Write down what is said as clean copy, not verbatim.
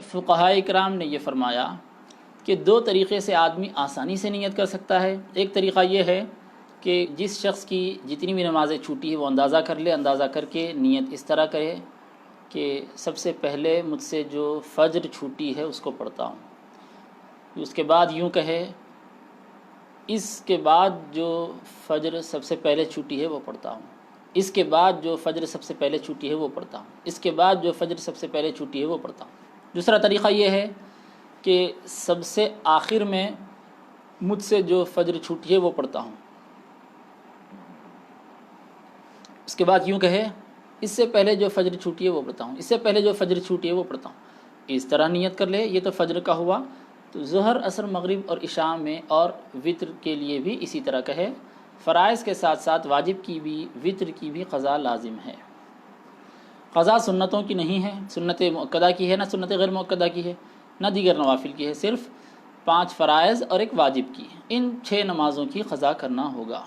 فقہائے کرام نے یہ فرمایا کہ دو طریقے سے آدمی آسانی سے نیت کر سکتا ہے۔ ایک طریقہ یہ ہے کہ جس شخص کی جتنی بھی نمازیں چھوٹی ہے وہ اندازہ کر لے، اندازہ کر کے نیت اس طرح کرے کہ سب سے پہلے مجھ سے جو فجر چھوٹی ہے اس کو پڑھتا ہوں، اس کے بعد یوں کہے اس کے بعد جو فجر سب سے پہلے چھوٹی ہے وہ پڑھتا ہوں، اس کے بعد جو فجر سب سے پہلے چھوٹی ہے وہ پڑھتا ہوں، اس کے بعد جو فجر سب سے پہلے چھوٹی ہے وہ پڑھتا ہوں۔ دوسرا طریقہ یہ ہے کہ سب سے آخر میں مجھ سے جو فجر چھوٹی ہے وہ پڑھتا ہوں، اس کے بعد یوں کہے اس سے پہلے جو فجر چھوٹی ہے وہ پڑھتا ہوں، اس سے پہلے جو فجر چھوٹی ہے وہ پڑھتا ہوں، اس طرح نیت کر لے۔ یہ تو فجر کا ہوا۔ تو ظہر، عصر، مغرب اور عشاء میں اور وطر کے لیے بھی اسی طرح کہے۔ فرائض کے ساتھ ساتھ واجب کی بھی، وطر کی بھی قضا لازم ہے۔ قضا سنتوں کی نہیں ہے، سنت مؤکدہ کی ہے، نہ سنت غیر مؤکدہ کی ہے، نہ دیگر نوافل کی ہے، صرف 5 فرائض اور ایک واجب کی۔ ان 6 نمازوں کی قضا کرنا ہوگا۔